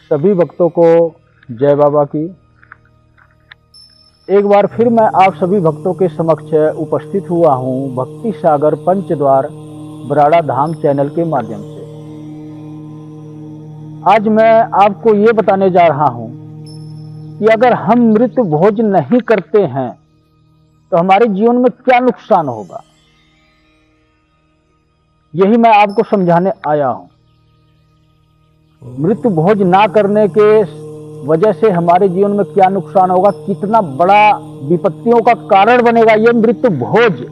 सभी भक्तों को जय बाबा की। एक बार फिर मैं आप सभी भक्तों के समक्ष उपस्थित हुआ हूं भक्ति सागर पंचद्वार बराड़ा धाम चैनल के माध्यम से। आज मैं आपको ये बताने जा रहा हूं कि अगर हम मृत भोज नहीं करते हैं तो हमारे जीवन में क्या नुकसान होगा, यही मैं आपको समझाने आया हूं। मृत्यु भोज ना करने के वजह से हमारे जीवन में क्या नुकसान होगा, कितना बड़ा विपत्तियों का कारण बनेगा ये मृत्यु भोज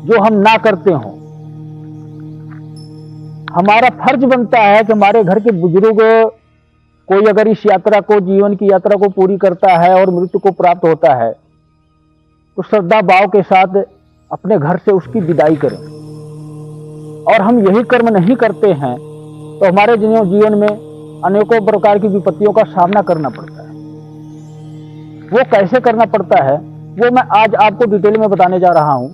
जो हम ना करते हों। हमारा फर्ज बनता है कि हमारे घर के बुजुर्ग कोई अगर इस यात्रा को, जीवन की यात्रा को पूरी करता है और मृत्यु को प्राप्त होता है तो श्रद्धा भाव के साथ अपने घर से उसकी विदाई करें। और हम यही कर्म नहीं करते हैं तो हमारे जीवन में अनेकों प्रकार की विपत्तियों का सामना करना पड़ता है। वो कैसे करना पड़ता है वो मैं आज आपको डिटेल में बताने जा रहा हूं,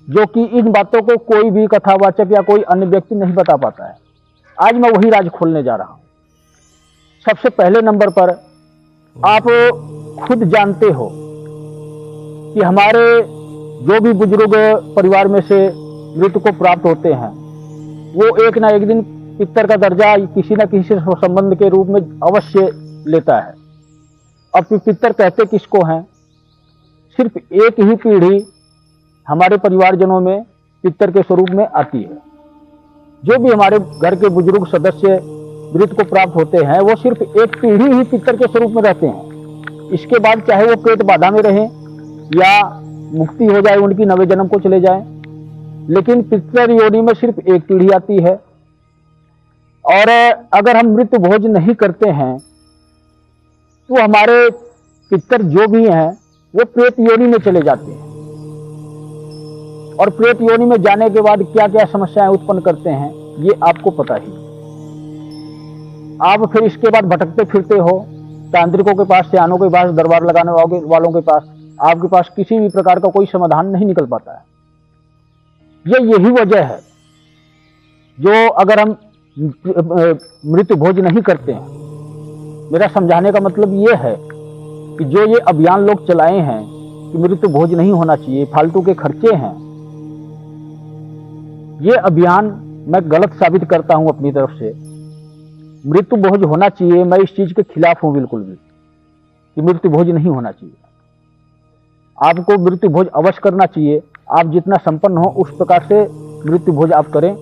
जो कि इन बातों को कोई भी कथावाचक या कोई अन्य व्यक्ति नहीं बता पाता है। आज मैं वही राज खोलने जा रहा हूं। सबसे पहले नंबर पर आप खुद जानते हो कि हमारे जो भी बुजुर्ग परिवार में से मृत्यु को प्राप्त होते हैं वो एक ना एक दिन पितर का दर्जा किसी न किसी संबंध के रूप में अवश्य लेता है। अब पितर कहते किसको हैं? सिर्फ एक ही पीढ़ी हमारे परिवारजनों में पितर के स्वरूप में आती है। जो भी हमारे घर के बुजुर्ग सदस्य मृत्यु को प्राप्त होते हैं वो सिर्फ एक पीढ़ी ही पितर के स्वरूप में रहते हैं। इसके बाद चाहे वो पेट बाधा में रहें या मुक्ति हो जाए, उनकी नवे जन्म को चले जाएं, लेकिन पितर योनि में सिर्फ एक पीढ़ी आती है। और अगर हम मृत्यु भोज नहीं करते हैं तो हमारे पितर जो भी हैं वो प्रेत योनि में चले जाते हैं। और प्रेत योनि में जाने के बाद क्या क्या समस्याएं उत्पन्न करते हैं ये आपको पता ही। आप फिर इसके बाद भटकते फिरते हो तांत्रिकों के पास, सियानों के पास, दरबार लगाने वालों के पास। आपके पास किसी भी प्रकार का कोई समाधान नहीं निकल पाता है। यही वजह है जो अगर हम मृत्यु भोज नहीं करते हैं। मेरा समझाने का मतलब ये है कि जो ये अभियान लोग चलाए हैं कि मृत्यु भोज नहीं होना चाहिए, फालतू के खर्चे हैं, ये अभियान मैं गलत साबित करता हूं अपनी तरफ से। मृत्यु भोज होना चाहिए, मैं इस चीज के खिलाफ हूं बिल्कुल भी कि मृत्यु भोज नहीं होना चाहिए। आपको मृत्यु भोज अवश्य करना चाहिए। आप जितना संपन्न हो उस प्रकार से मृत्यु भोज आप करें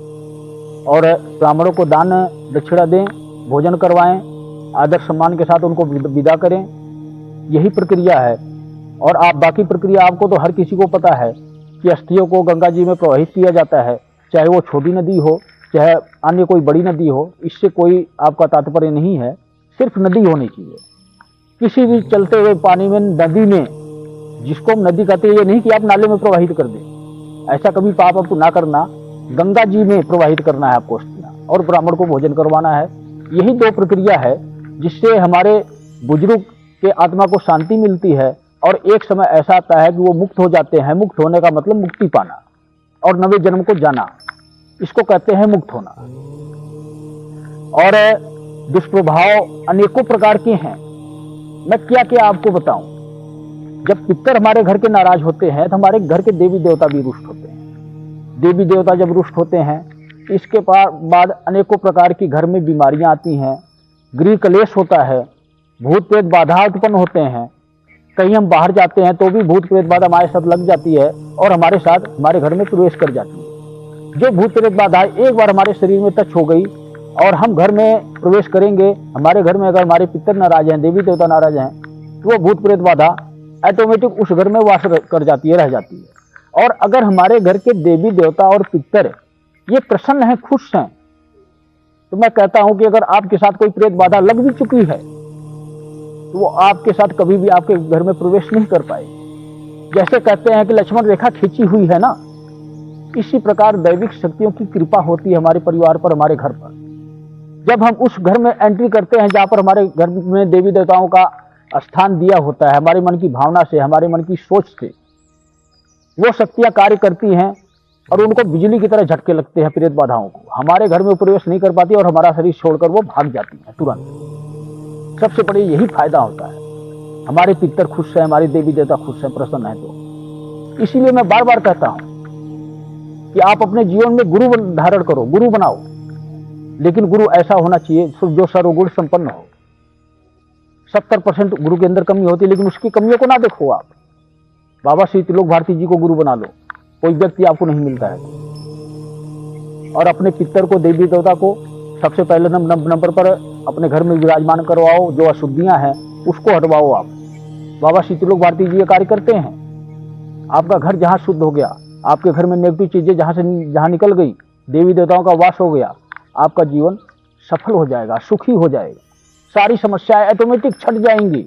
और ब्राह्मणों को दान दक्षिणा दें, भोजन करवाएं, आदर सम्मान के साथ उनको विदा करें। यही प्रक्रिया है। और आप बाकी प्रक्रिया आपको तो हर किसी को पता है कि अस्थियों को गंगा जी में प्रवाहित किया जाता है, चाहे वो छोटी नदी हो चाहे अन्य कोई बड़ी नदी हो। इससे कोई आपका तात्पर्य नहीं है, सिर्फ नदी होनी चाहिए। किसी भी चलते हुए पानी में, नदी में, जिसको हम नदी कहते हैं, ये नहीं कि आप नाले में प्रवाहित कर दें। ऐसा कभी पाप आपको ना करना। गंगा जी में प्रवाहित करना है आपको अस्थियां और ब्राह्मण को भोजन करवाना है। यही दो प्रक्रिया है जिससे हमारे बुजुर्ग के आत्मा को शांति मिलती है और एक समय ऐसा आता है कि वो मुक्त हो जाते हैं। मुक्त होने का मतलब मुक्ति पाना और नवे जन्म को जाना, इसको कहते हैं मुक्त होना। और दुष्प्रभाव अनेकों प्रकार के हैं। मैं क्या क्या आपको बताऊं। जब पितर हमारे घर के नाराज होते हैं तो हमारे घर के देवी देवता भी रुष्ट होते हैं। देवी देवता जब रुष्ट होते हैं इसके बाद अनेकों प्रकार की घर में बीमारियां आती हैं, गृह कलेश होता है, भूत प्रेत बाधा उत्पन्न होते हैं। कहीं हम बाहर जाते हैं तो भी भूत प्रेत बाधा हमारे साथ लग जाती है और हमारे साथ हमारे घर में प्रवेश कर जाती है। जो भूत प्रेत बाधा एक बार हमारे शरीर में टच हो गई और हम घर में प्रवेश करेंगे, हमारे घर में अगर हमारे पितर नाराज हैं, देवी देवता नाराज हैं, तो वो भूत प्रेत बाधा ऑटोमेटिक उस घर में वास कर जाती है, रह जाती है। और अगर हमारे घर के देवी देवता और पितर ये प्रसन्न हैं, खुश हैं, तो मैं कहता हूं कि अगर आपके साथ कोई प्रेत बाधा लग भी चुकी है तो वो आपके साथ कभी भी आपके घर में प्रवेश नहीं कर पाए। जैसे कहते हैं कि लक्ष्मण रेखा खींची हुई है ना, इसी प्रकार दैविक शक्तियों की कृपा होती है हमारे परिवार पर, हमारे घर पर। जब हम उस घर में एंट्री करते हैं जहां पर हमारे घर में देवी देवताओं का स्थान दिया होता है, हमारे मन की भावना से, हमारे मन की सोच से वो शक्तियां कार्य करती हैं और उनको बिजली की तरह झटके लगते हैं प्रेत बाधाओं को। हमारे घर में प्रवेश नहीं कर पाती और हमारा शरीर छोड़कर वो भाग जाती है तुरंत। सबसे बड़े यही फायदा होता है। हमारे पितर खुश हैं, हमारे देवी देवता खुश हैं, प्रसन्न है। तो इसीलिए मैं बार बार कहता हूं कि आप अपने जीवन में गुरु धारण करो, गुरु बनाओ, लेकिन गुरु ऐसा होना चाहिए जो सर्वगुण संपन्न हो। 70% गुरु के अंदर कमी होती है, लेकिन उसकी कमियों को ना देखो आप। बाबा श्री त्रिलोक भारती जी को गुरु बना लो, कोई व्यक्ति आपको नहीं मिलता है। और अपने पितर को, देवी देवता को सबसे पहले नंबर पर अपने घर में विराजमान करवाओ। जो अशुद्धियां हैं उसको हटवाओ आप। बाबा श्री त्रिलोक भारती जी ये कार्य करते हैं। आपका घर जहां शुद्ध हो गया, आपके घर में नेगेटिव चीजें जहां निकल गई, देवी देवताओं का वास हो गया, आपका जीवन सफल हो जाएगा, सुखी हो जाएगा, सारी समस्याएं ऑटोमेटिक छट जाएंगी।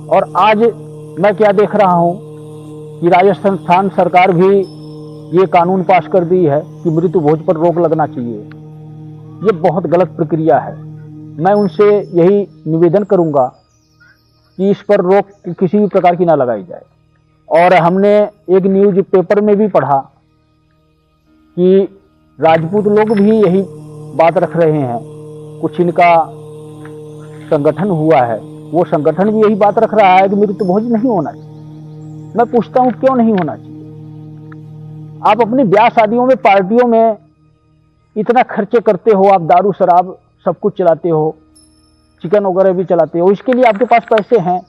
और आज मैं क्या देख रहा हूं कि राजस्थान सरकार भी ये कानून पास कर दी है कि मृत्यु भोज पर रोक लगना चाहिए। ये बहुत गलत प्रक्रिया है। मैं उनसे यही निवेदन करूंगा कि इस पर रोक किसी भी प्रकार की ना लगाई जाए। और हमने एक न्यूज पेपर में भी पढ़ा कि राजपूत लोग भी यही बात रख रहे हैं। कुछ इनका संगठन हुआ है, वो संगठन भी यही बात रख रहा है कि मृत्यु भोज नहीं होना चाहिए। मैं पूछता हूं क्यों नहीं होना चाहिए? आप अपनी ब्याह शादियों में, पार्टियों में इतना खर्चे करते हो, आप दारू शराब सब कुछ चलाते हो, चिकन वगैरह भी चलाते हो, इसके लिए आपके पास पैसे हैं।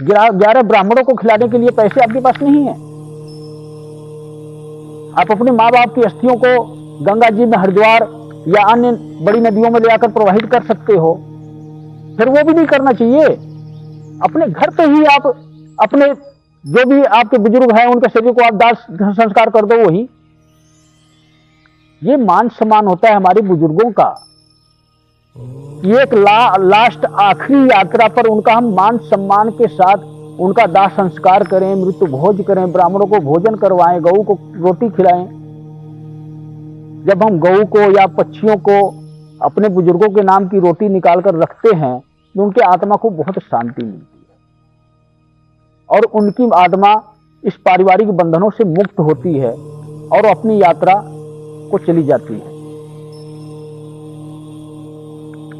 11 ब्राह्मणों को खिलाने के लिए पैसे आपके पास नहीं है। आप अपने माँ बाप की अस्थियों को गंगा जी में, हरिद्वार या अन्य बड़ी नदियों में ले आकर प्रवाहित कर सकते हो, फिर वो भी नहीं करना चाहिए। अपने घर पे ही आप अपने जो भी आपके बुजुर्ग हैं उनके शरीर को आप दाह संस्कार कर दो। वही ये मान सम्मान होता है हमारे बुजुर्गों का। एक लास्ट आखिरी यात्रा पर उनका हम मान सम्मान के साथ उनका दाह संस्कार करें, मृत्यु भोज करें, ब्राह्मणों को भोजन करवाएं, गऊ को रोटी खिलाएं। जब हम गऊ को या पक्षियों को अपने बुजुर्गों के नाम की रोटी निकाल कर रखते हैं तो उनके आत्मा को बहुत शांति मिलती है और उनकी आत्मा इस पारिवारिक बंधनों से मुक्त होती है और अपनी यात्रा को चली जाती है।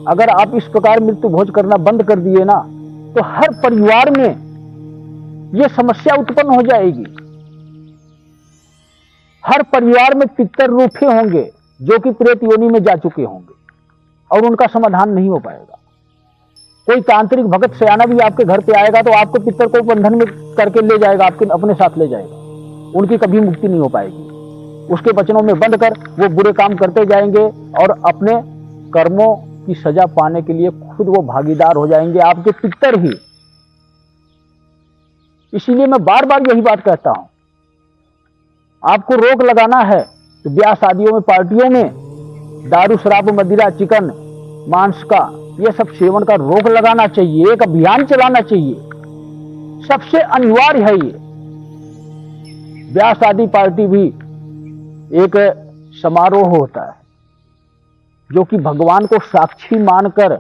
अगर आप इस प्रकार मृत्यु भोज करना बंद कर दिए ना, तो हर परिवार में यह समस्या उत्पन्न हो जाएगी। हर परिवार में पितर रूठे होंगे जो कि प्रेत योनि में जा चुके होंगे और उनका समाधान नहीं हो पाएगा। कोई तांत्रिक भगत सयाना भी आपके घर पे आएगा तो आपको पितर को बंधन में करके ले जाएगा, आपके अपने साथ ले जाएगा। उनकी कभी मुक्ति नहीं हो पाएगी। उसके वचनों में बंध कर वो बुरे काम करते जाएंगे और अपने कर्मों की सजा पाने के लिए खुद वो भागीदार हो जाएंगे, आपके पितर ही। इसीलिए मैं बार बार यही बात कहता हूं, आपको रोक लगाना है तो ब्याह शादियों में, पार्टियों में दारू शराब, मदिरा, चिकन, मांस का ये सब सेवन का रोक लगाना चाहिए। एक अभियान चलाना चाहिए, सबसे अनिवार्य है ये। ब्याह शादी पार्टी भी एक समारोह होता है जो कि भगवान को साक्षी मानकर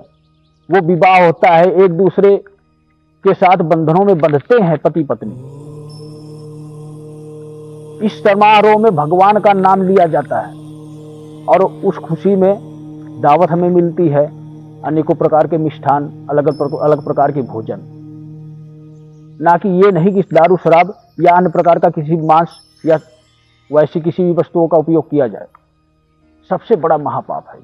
वो विवाह होता है। एक दूसरे के साथ बंधनों में बंधते हैं पति पत्नी। इस समारोह में भगवान का नाम लिया जाता है और उस खुशी में दावत हमें मिलती है, अनेकों प्रकार के मिष्ठान, अलग प्रकार के भोजन। ना कि ये नहीं कि दारू शराब या अन्य प्रकार का किसी मांस या वैसी किसी भी वस्तुओं का उपयोग किया जाए। सबसे बड़ा महापाप है।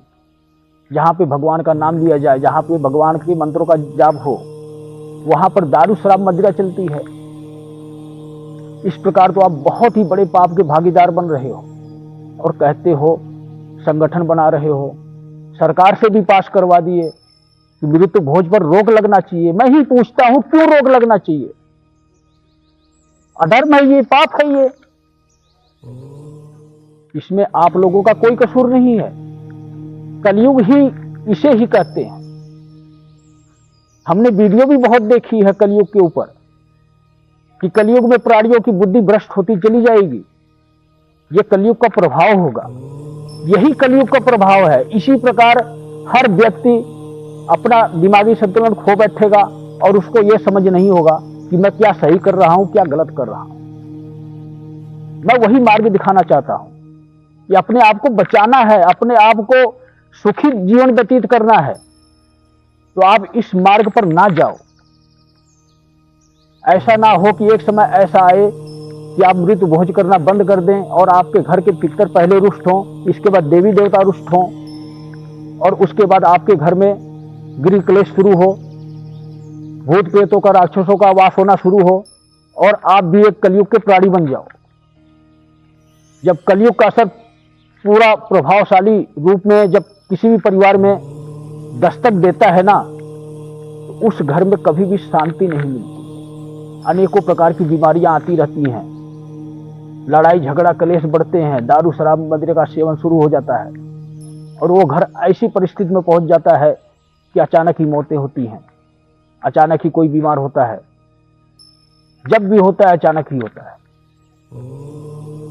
जहां पे भगवान का नाम लिया जाए, जहां पे भगवान के मंत्रों का जाप हो, वहां पर दारू शराब मदिरा चलती है। इस प्रकार तो आप बहुत ही बड़े पाप के भागीदार बन रहे हो और कहते हो संगठन बना रहे हो। सरकार से भी पास करवा दिए कि मृत्यु भोज पर रोक लगना चाहिए। मैं ही पूछता हूं क्यों रोक लगना चाहिए? अधर्म है ये, पाप है ये। इसमें आप लोगों का कोई कसूर नहीं है। कलयुग ही इसे ही कहते हैं। हमने वीडियो भी बहुत देखी है कलयुग के ऊपर कि कलयुग में प्राणियों की बुद्धि भ्रष्ट होती चली जाएगी। यह कलयुग का प्रभाव होगा, यही कलयुग का प्रभाव है। इसी प्रकार हर व्यक्ति अपना दिमागी संतुलन खो बैठेगा और उसको यह समझ नहीं होगा कि मैं क्या सही कर रहा हूं, क्या गलत कर रहा हूं। मैं वही मार्ग दिखाना चाहता हूं कि अपने आप को बचाना है, अपने आप को सुखी जीवन व्यतीत करना है। तो आप इस मार्ग पर ना जाओ। ऐसा ना हो कि एक समय ऐसा आए कि आप मृत भोज करना बंद कर दें और आपके घर के पितर पहले रुष्ट हों, इसके बाद देवी देवता रुष्ट हों, और उसके बाद आपके घर में गृह क्लेश शुरू हो, भूत प्रेतों का, राक्षसों का वास होना शुरू हो, और आप भी एक कलयुग के प्राणी बन जाओ। जब कलयुग का असर पूरा प्रभावशाली रूप में जब किसी भी परिवार में दस्तक देता है ना, तो उस घर में कभी भी शांति नहीं मिलती। अनेकों प्रकार की बीमारियां आती रहती हैं, लड़ाई झगड़ा कलेश बढ़ते हैं, दारू शराब मदिरा का सेवन शुरू हो जाता है, और वो घर ऐसी परिस्थिति में पहुंच जाता है कि अचानक ही मौतें होती हैं, अचानक ही कोई बीमार होता है। जब भी होता है अचानक ही होता है,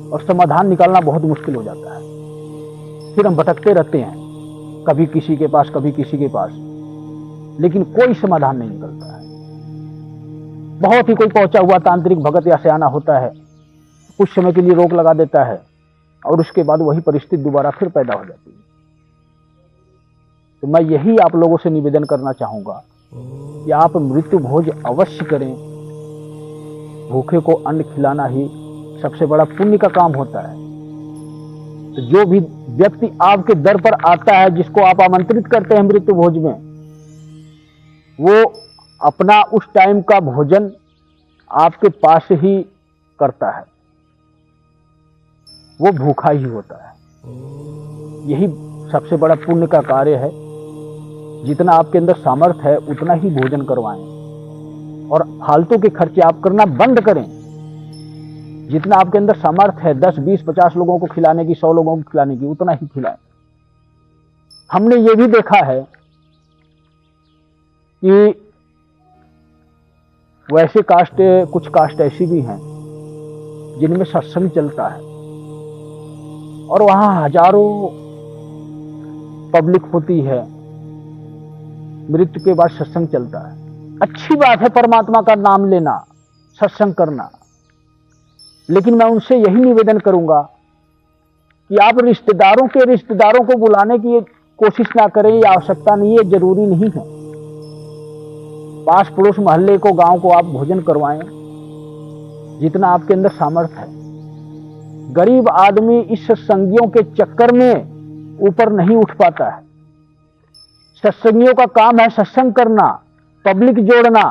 और समाधान निकालना बहुत मुश्किल हो जाता है। फिर हम भटकते रहते हैं, कभी किसी के पास कभी किसी के पास, लेकिन कोई समाधान नहीं निकलता है। बहुत ही कोई पहुंचा हुआ तांत्रिक भगत या सयाना होता है, कुछ समय के लिए रोक लगा देता है, और उसके बाद वही परिस्थिति दोबारा फिर पैदा हो जाती है। तो मैं यही आप लोगों से निवेदन करना चाहूंगा कि आप मृत्यु भोज अवश्य करें। भूखे को अन्न खिलाना ही सबसे बड़ा पुण्य का काम होता है। तो जो भी व्यक्ति आपके दर पर आता है, जिसको आप आमंत्रित करते हैं मृत्यु भोज में, वो अपना उस टाइम का भोजन आपके पास ही करता है, वो भूखा ही होता है। यही सबसे बड़ा पुण्य का कार्य है। जितना आपके अंदर सामर्थ्य है उतना ही भोजन करवाएं, और फालतू के खर्चे आप करना बंद करें। जितना आपके अंदर सामर्थ्य है 10, 20, 50 लोगों को खिलाने की, 100 लोगों को खिलाने की, उतना ही खिलाएं। हमने ये भी देखा है कि वैसे कास्ट, कुछ कास्ट ऐसी भी हैं जिनमें सत्संग चलता है, और वहां हजारों पब्लिक होती है, मृत्यु के बाद सत्संग चलता है। अच्छी बात है परमात्मा का नाम लेना, सत्संग करना, लेकिन मैं उनसे यही निवेदन करूंगा कि आप रिश्तेदारों को बुलाने की कोशिश ना करें। ये आवश्यकता नहीं है, जरूरी नहीं है। पास पड़ोस मोहल्ले को, गांव को आप भोजन करवाएं, जितना आपके अंदर सामर्थ्य है। गरीब आदमी इस सत्संगियों के चक्कर में ऊपर नहीं उठ पाता है। सत्संगियों का काम है सत्संग करना, पब्लिक जोड़ना,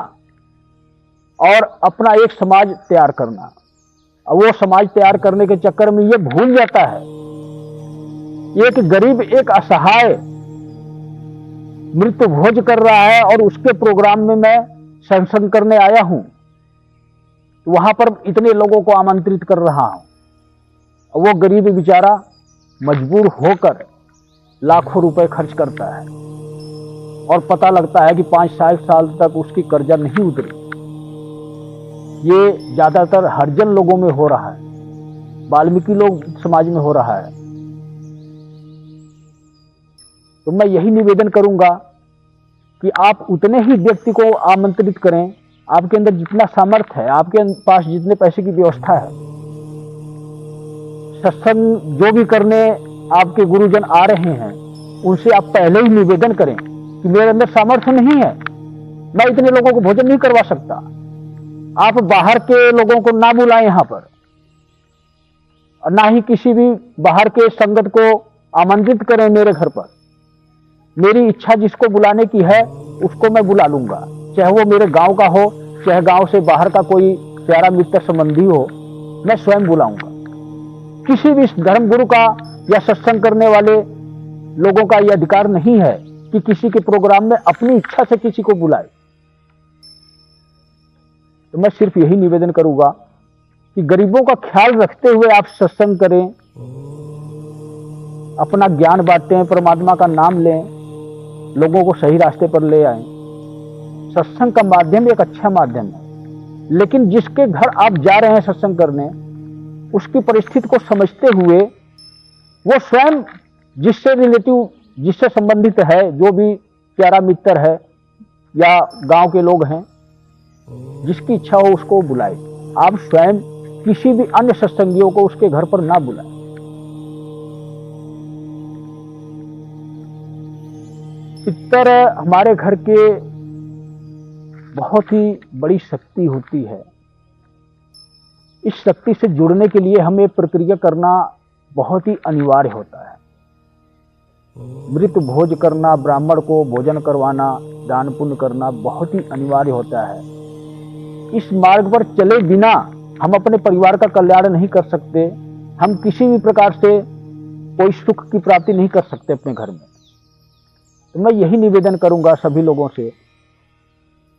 और अपना एक समाज तैयार करना। और वो समाज तैयार करने के चक्कर में ये भूल जाता है, एक गरीब, एक असहाय मृत्यु भोज कर रहा है, और उसके प्रोग्राम में मैं सत्संग करने आया हूं, वहां पर इतने लोगों को आमंत्रित कर रहा हूं। वो गरीब बेचारा मजबूर होकर लाखों रुपए खर्च करता है, और पता लगता है कि 5-7 साल तक उसकी कर्जा नहीं उतरी। ये ज्यादातर हरिजन लोगों में हो रहा है, वाल्मीकि लोग समाज में हो रहा है। तो मैं यही निवेदन करूंगा कि आप उतने ही व्यक्ति को आमंत्रित करें, आपके अंदर जितना सामर्थ्य है, आपके पास जितने पैसे की व्यवस्था है। सत्संग जो भी करने आपके गुरुजन आ रहे हैं, उनसे आप पहले ही निवेदन करें कि मेरे अंदर सामर्थ्य नहीं है, मैं इतने लोगों को भोजन नहीं करवा सकता। आप बाहर के लोगों को ना बुलाएं यहां पर, और ना ही किसी भी बाहर के संगत को आमंत्रित करें मेरे घर पर। मेरी इच्छा जिसको बुलाने की है उसको मैं बुला लूंगा, चाहे वो मेरे गांव का हो, चाहे गांव से बाहर का कोई प्यारा मित्र संबंधी हो, मैं स्वयं बुलाऊंगा। किसी भी धर्म गुरु का या सत्संग करने वाले लोगों का यह अधिकार नहीं है कि किसी के प्रोग्राम में अपनी इच्छा से किसी को बुलाए। तो मैं सिर्फ यही निवेदन करूंगा कि गरीबों का ख्याल रखते हुए आप सत्संग करें, अपना ज्ञान बांटें, परमात्मा का नाम लें, लोगों को सही रास्ते पर ले आएं। सत्संग का माध्यम एक अच्छा माध्यम है, लेकिन जिसके घर आप जा रहे हैं सत्संग करने, उसकी परिस्थिति को समझते हुए वो स्वयं जिससे रिलेटिव, जिससे संबंधित है, जो भी प्यारा मित्र है या गांव के लोग हैं, जिसकी इच्छा हो उसको बुलाए। आप स्वयं किसी भी अन्य सत्संगियों को उसके घर पर ना बुलाएं। पितर हमारे घर के बहुत ही बड़ी शक्ति होती है। इस शक्ति से जुड़ने के लिए हमें प्रक्रिया करना बहुत ही अनिवार्य होता है। मृत भोज करना, ब्राह्मण को भोजन करवाना, दान पुण्य करना बहुत ही अनिवार्य होता है। इस मार्ग पर चले बिना हम अपने परिवार का कल्याण नहीं कर सकते। हम किसी भी प्रकार से कोई सुख की प्राप्ति नहीं कर सकते अपने घर में। तो मैं यही निवेदन करूंगा सभी लोगों से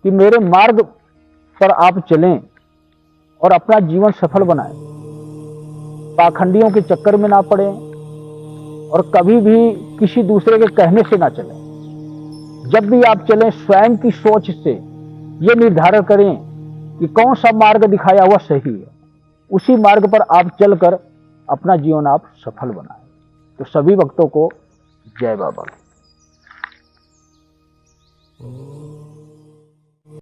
कि मेरे मार्ग पर आप चलें और अपना जीवन सफल बनाएं, पाखंडियों के चक्कर में ना पड़ें और कभी भी किसी दूसरे के कहने से ना चलें। जब भी आप चलें स्वयं की सोच से ये निर्धारण करें कि कौन सा मार्ग दिखाया हुआ सही है, उसी मार्ग पर आप चलकर अपना जीवन आप सफल बनाएं। तो सभी भक्तों को जय बाबा।